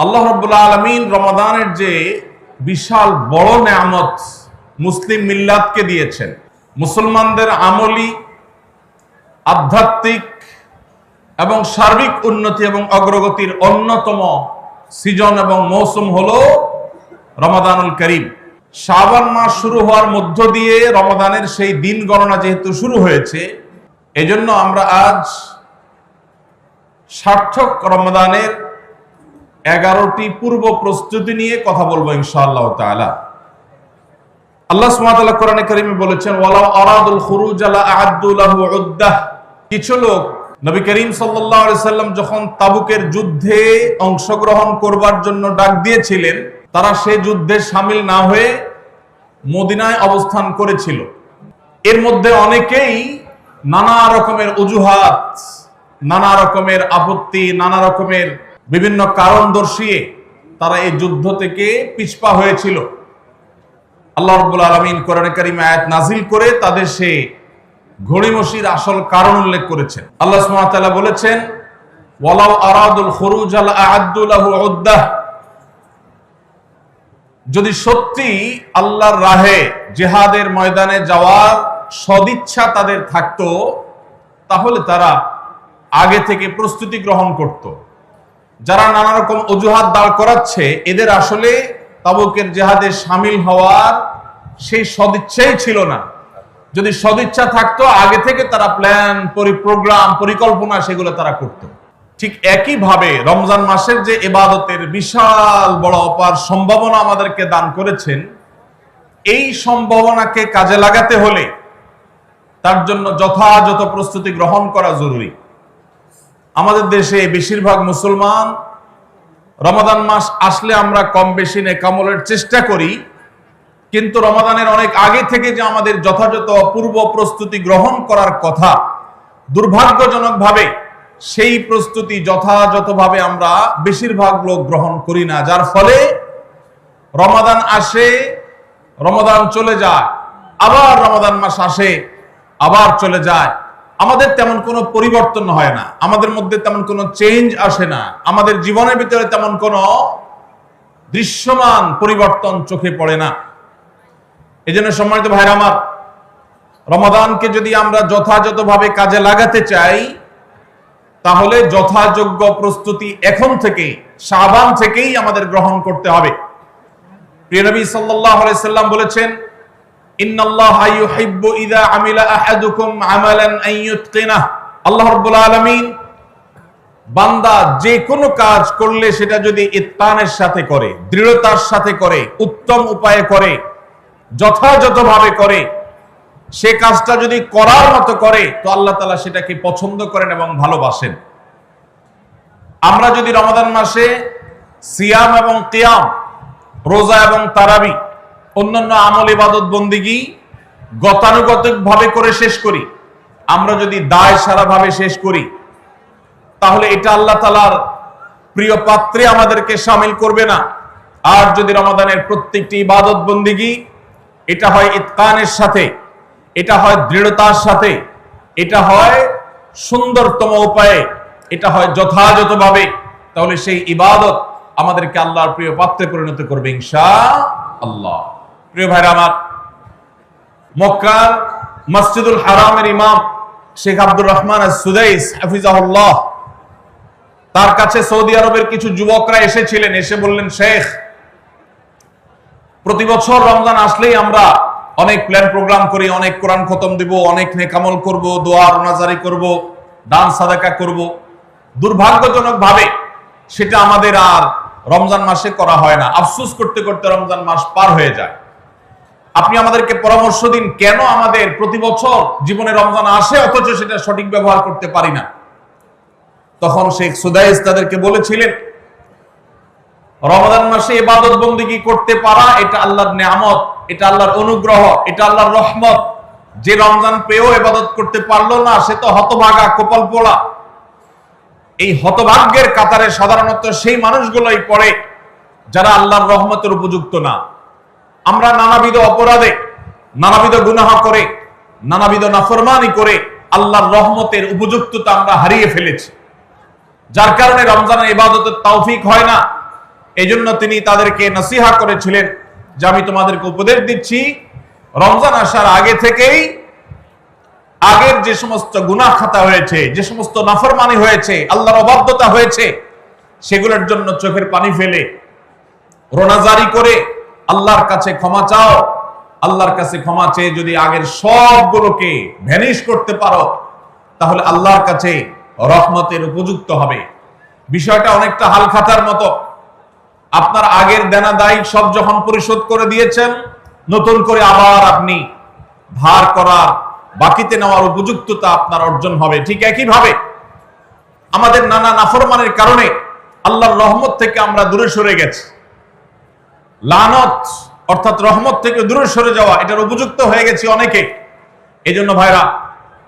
আল্লাহ রাব্বুল আলামিন রমাদানের যে বিশাল বড় নেয়ামত মুসলিম মিল্লাতকে দিয়েছেন, মুসলমানদের আমলি, আধ্যাত্মিক এবং সার্বিক উন্নতি এবং অগ্রগতির অন্যতম সিজন এবং মৌসুম হলো রমাদানুল করিম। শাবান মাস শুরু হওয়ার মধ্য দিয়ে রমাদানের সেই দিন গণনা যেহেতু শুরু হয়েছে, এজন্য আমরা আজ সার্থক রমাদানের 11টি পূর্ব প্রস্তুতি নিয়ে কথা বলবো ইনশাআল্লাহ তাআলা। আল্লাহ সুবহানাহু ওয়া তাআলা কোরআনে কারীমে বলেছেন, ওয়ালাউ আরাদুল খুরুজ লা আ'আদ্দু লাহু উদ্দাহ। কিছু লোক নবী করিম সাল্লাল্লাহু আলাইহি সাল্লাম যখন তাবুকের যুদ্ধে অংশগ্রহণ করবার জন্য ডাক দিয়েছিলেন, তারা সেই যুদ্ধে শামিল না হয়ে মদিনায় অবস্থান করেছিল। এর মধ্যে অনেকেই নানা রকমের অজুহাত, নানা রকমের আপত্তি, নানা রকমের বিভিন্ন কারণ দর্শিয়ে তারা এই যুদ্ধ থেকে পিছপা হয়েছিল। আল্লাহ রাব্বুল আলামিন কোরআনে কারীমে আয়াত নাজিল করে তাদের সেই ঘড়িমসির আসল কারণ উল্লেখ করেছেন। আল্লাহ সুবহানাহু ওয়া তাআলা বলেছেন, ওয়ালাউ আরাদুল খুরুজ লা আ'আদ্দু লাহু উদ্দাহ। যদি সত্যি আল্লাহর রাহে জিহাদের ময়দানে যাওয়ার সদিচ্ছা তাদের থাকতো, তাহলে তারা আগে থেকে প্রস্তুতি গ্রহণ করত। যারা নানা রকম অজুহাত দাঁড় করাচ্ছে, এদের আসলে তাবুকের জিহাদে শামিল হওয়ার সেই সদিচ্ছাই ছিল না। যদি সদিচ্ছা থাকতো, আগে থেকে তারা প্ল্যান, প্রোগ্রাম, পরিকল্পনা সেগুলো তারা করত। ঠিক একই ভাবে রমজান মাসের যে ইবাদতের বিশাল বড় অপার সম্ভাবনা আমাদেরকে দান করেছেন, এই সম্ভাবনাকে কাজে লাগাতে হলে তার জন্য যথাযথ প্রস্তুতি গ্রহণ করা জরুরি। আমাদের দেশে বেশিরভাগ মুসলমান রমাদান মাস আসলে আমরা কম বেশি নেকামলের চেষ্টা করি, কিন্তু রমাদানের অনেক আগে থেকে যে আমাদের যথাযথ পূর্ব প্রস্তুতি গ্রহণ করার কথা, দুর্ভাগ্যজনকভাবে সেই প্রস্তুতি যথাযথভাবে আমরা বেশিরভাগ লোক গ্রহণ করি না। যার ফলে রমাদান আসে, রমাদান চলে যায়, আবার রমাদান মাস আসে, আবার চলে যায়। আমাদের তেমন কোনো পরিবর্তন হয় না, আমাদের মধ্যে তেমন কোনো চেঞ্জ আসে না, আমাদের জীবনের ভিতরে তেমন কোনো দৃশ্যমান পরিবর্তন চোখে পড়ে না। এই জন্য সম্মানিত ভাইরা আমার, রমাদানকে যদি আমরা যথাযথভাবে কাজে লাগাতে চাই, তাহলে যথাযোগ্য প্রস্তুতি এখন থেকে, শাবান থেকেই আমাদের গ্রহণ করতে হবে। প্রিয় নবী সাল্লাল্লাহু আলাইহি সাল্লাম বলেছেন, ইন্নাল্লাহা ইউহিব্বু ইযা আমিলা আহাদুকুম আমালান আন ইউতকিনাহ। আল্লাহ রাব্বুল আলামিন বান্দা যে কোনো কাজ করলে সেটা যদি ইতকানের সাথে করে, দৃঢ়তার সাথে করে, উত্তম উপায়ে করে, যথাযথভাবে করে, সে কাজটা যদি করার মতো করে, তো আল্লাহ তাআলা সেটাকে পছন্দ করেন এবং ভালোবাসেন। আমরা যদি রমাদান মাসে সিয়াম এবং কিয়াম, রোজা এবং তারাবি, অন্যান্য আমল ইবাদত বন্দিগি গতানুগতিক ভাবে করে শেষ করি, আমরা যদি দায় সারা ভাবে শেষ করি, তাহলে এটা আল্লাহ তাআলার প্রিয় পাত্রে আমাদেরকে শামিল করবে না। আর যদি রমাদানের প্রত্যেকটি ইবাদত বন্দিগি এটা হয় ইতকানের সাথে, এটা হয় দৃঢ়তার সাথে, এটা হয় সুন্দরতম উপায়ে, এটা হয় যথাযথভাবে, তাহলে সেই ইবাদত আমাদেরকে আল্লাহর প্রিয় পাত্রে পরিণত করবে ইনশাআল্লাহ। প্রিয় ভাইরা আমার, মক্কার মসজিদুল হারামের ইমাম শেখ আব্দুর রহমান আস-সুদাইস হাফিজাহুল্লাহ, তার কাছে সৌদি আরবের কিছু যুবকরা এসেছিলেন। এসে বললেন, শেখ, প্রতি বছর রমজান আসলেই আমরা অনেক প্ল্যান প্রোগ্রাম করি, অনেক কোরআন খতম দিব, অনেক নেকামল করব, দোয়া রোনাজারি করব, দান সাদাকা করব। দুর্ভাগ্যজনক ভাবে সেটা আমাদের আর রমজান মাসে করা হয় না। আফসোস করতে করতে রমজান মাস পার হয়ে যায়। আপনি আমাদেরকে পরামর্শ দিন, কেন আমাদের প্রতি বছর জীবনে রমজান আসে অথচ সেটা সঠিক ব্যবহার করতে পারি না। তখন শেখ সুদাইস তাদেরকে বলেছিলেন, রমাদান মাসে ইবাদত বন্দেগী করতে পারা এটা আল্লাহর নিয়ামত, এটা আল্লাহর অনুগ্রহ, এটা আল্লাহর রহমত। যে রমজান পেয়েও ইবাদত করতে পারলো না, সে তো হতভাগা, কপাল পোড়া। এই হতভাগ্যের কাতারে সাধারণত সেই মানুষগুলোই পড়ে যারা আল্লাহর রহমতের উপযুক্ত না। আমরা নানাবিধ অপরাধে, নানাবিধ গুনাহ করে, নানাবিধ নাফরমানি করে আল্লাহর রহমতের উপযুক্ততা আমরা হারিয়ে ফেলেছি, যার কারণে রমজানের ইবাদতের তৌফিক হয় না। এই জন্য তিনি তাদেরকে নসিহা করেছিলেন যে আমি তোমাদেরকে উপদেশ দিচ্ছি, রমজান আসার আগে থেকেই আগের যে সমস্ত গুনাহ খাতা হয়েছে, যে সমস্ত নাফরমানি হয়েছে, আল্লাহর অবাধ্যতা হয়েছে, সেগুলোর জন্য চোখের পানি ফেলে রোনাজারি করে আল্লাহর কাছে ক্ষমা চাও। আল্লাহর কাছে ক্ষমা চেয়ে যদি আগের সবগুলোকে ভ্যানিশ করতে পারো, তাহলে আল্লাহর কাছে রহমতের উপযুক্ত হবে। বিষয়টা অনেকটা হালখাতার মতো। আপনার আগের দেনা দায় সব যখন পরিশোধ করে দিয়েছেন, নতুন করে আবার আপনি ধার করার, বাকিতে নেওয়ার উপযুক্ততা আপনার অর্জন হবে। ঠিক একইভাবে আমাদের নানা নাফরমানের কারণে আল্লাহর রহমত থেকে আমরা দূরে সরে গেছি। লানত অর্থাৎ রহমত থেকে দূরে সরে যাওয়া, এটার উপযুক্ত হয়ে গেছি অনেকে। এই জন্য ভাইরা,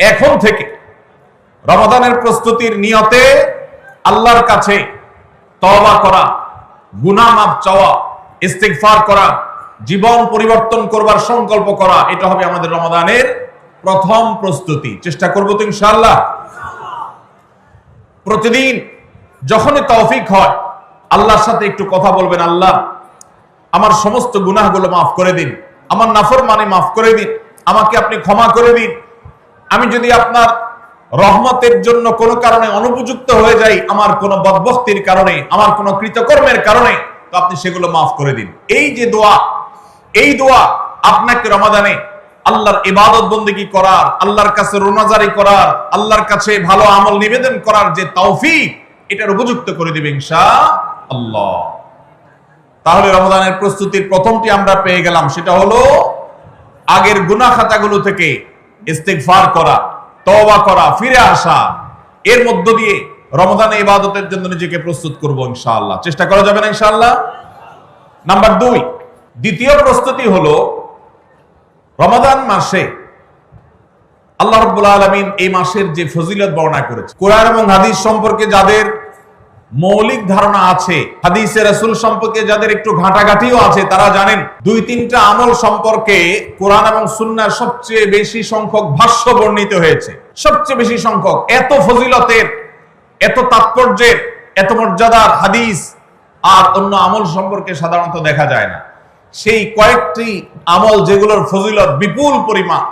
এখন থেকে রমাদানের প্রস্তুতির নিয়তে আল্লাহর কাছে তওবা করা, গুনাহ মাফ চাওয়া, ইস্তিগফার করা, জীবন পরিবর্তন করবার সংকল্প করা, এটা হবে আমাদের রমাদানের প্রথম প্রস্তুতি। চেষ্টা করব তো ইনশাআল্লাহ। প্রতিদিন যখনই তৌফিক হয় আল্লাহর সাথে একটু কথা বলবেন, আল্লাহ আমার সমস্ত গুনাহগুলো মাফ করে দিন, আমার নাফরমানি মাফ করে দিন, আমাকে আপনি ক্ষমা করে দিন। আমি যদি আপনার রহমতের জন্য কোনো কারণে অনুপযুক্ত হয়ে যাই, আমার কোনো বদবখতির কারণে, আমার কোনো কৃতকর্মের কারণে, তো আপনি সেগুলো মাফ করে দিন। এই যে দোয়া, এই দোয়া আপনাকে রমাদানে আল্লাহর ইবাদত বন্দেগী করার, আল্লাহর কাছে রোনাজারি করার, আল্লাহর কাছে ভালো আমল নিবেদন করার যে তৌফিক, এটার উপযুক্ত করে দিবে ইনশাআল্লাহ। তাহলে রমাদানের প্রস্তুতির প্রথমটি আমরা পেয়ে গেলাম, সেটা হলো আগের গুনাহ খাতাগুলো থেকে ইস্তিগফার করা, তওবা করা, ফিরে আসা। এর মধ্য দিয়ে রমাদানে ইবাদতের জন্য নিজেকে প্রস্তুত করব ইনশাআল্লাহ। চেষ্টা করা যাবে না ইনশাআল্লাহ? নাম্বার 2, দ্বিতীয় প্রস্তুতি হলো রমাদান মাসে আল্লাহ রাব্বুল আলামিন এই মাসের যে ফজিলত বর্ণনা করেছে, কোরআন এবং হাদিস সম্পর্কে যাদের মৌলিক ধারণা আছে, হাদিসে রাসূল সম্পর্কে যাদের একটু ঘাটাঘাটিও আছে, তারা জানেন 2-3টা আমল সম্পর্কে কোরআন এবং সুন্নাহ সবচেয়ে বেশি সংখ্যক ভাষ্য বর্ণিত হয়েছে। সবচেয়ে বেশি সংখ্যক। এত ফজিলতের, এত তাৎপর্যের, এত মর্যাদার হাদিস আর অন্য আমল সম্পর্কে সাধারণত দেখা যায় না। সেই কয়েকটি আমল যেগুলোর ফজিলত বিপুল পরিমাণ,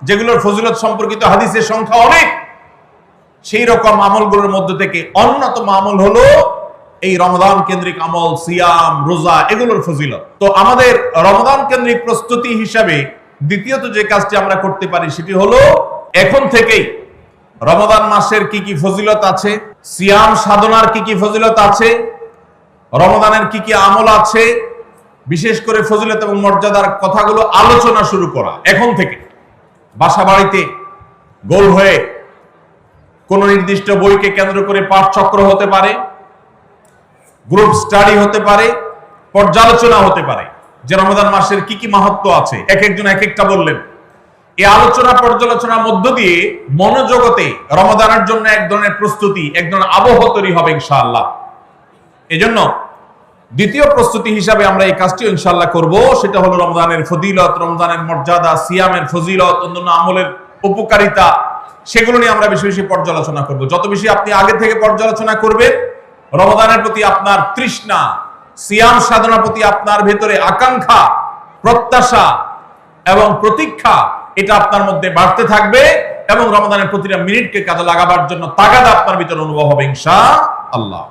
যেগুলোর ফজিলত সম্পর্কিত হাদিসের সংখ্যা অনেক, সেই রকম আমলগুলোর মধ্যে থেকে অন্যতম আমল হলো এই রমাদান কেন্দ্রিক আমল, সিয়াম, রোজা, এগুলোর ফজিলত। তো আমাদের রমাদান কেন্দ্রিক প্রস্তুতি হিসাবে দ্বিতীয়ত যে কাজটি আমরা করতে পারি, সেটি হলো এখন থেকেই রমাদান মাসের কি কি ফজিলত আছে, সিয়াম সাধনার কি কি ফজিলত আছে, রমাদানের কি কি আমল আছে, বিশেষ করে ফজিলত এবং মর্যাদার কথাগুলো আলোচনা শুরু করা। এখন থেকে বাসা বাড়িতে গোল হয়ে কোন নির্দিষ্ট বইকে কেন্দ্র করে পাঠ চক্র হতে পারে, গ্রুপ স্টাডি হতে পারে, পর্যালোচনা হতে পারে যে রমাদান মাসের কি কি মাহাত্ম্য আছে। এক একজন এক একটা বললেন। এই আলোচনা পর্যালোচনার মধ্য দিয়ে মনোজগতে রমাদানের জন্য এক ধরনের প্রস্তুতি, এক ধরনের আবহ তৈরি হবে ইনশাআল্লাহ। এজন্য দ্বিতীয় প্রস্তুতি হিসাবে আমরা এই কাজটি ইনশাআল্লাহ করব, সেটা হলো রমজানের ফজিলত, রমজানের মর্যাদা, সিয়ামের ফজিলত, অন্যান্য আমলের উপকারিতা, সেগুলো নিয়ে আমরা বেশি বেশি পর্যালোচনা করব। যত বেশি আপনি আগে থেকে পর্যালোচনা করবেন, রমাদানের প্রতি আপনার তৃষ্ণা, সিয়াম সাধনার প্রতি আপনার ভেতরে আকাঙ্ক্ষা, প্রত্যাশা এবং প্রতীক্ষা, এটা আপনার মধ্যে বাড়তে থাকবে এবং রমাদানের প্রতিটা মিনিটকে কাজে লাগাবার জন্য তাগাদা আপনার ভিতরে অনুভব হবে ইনশাআল্লাহ।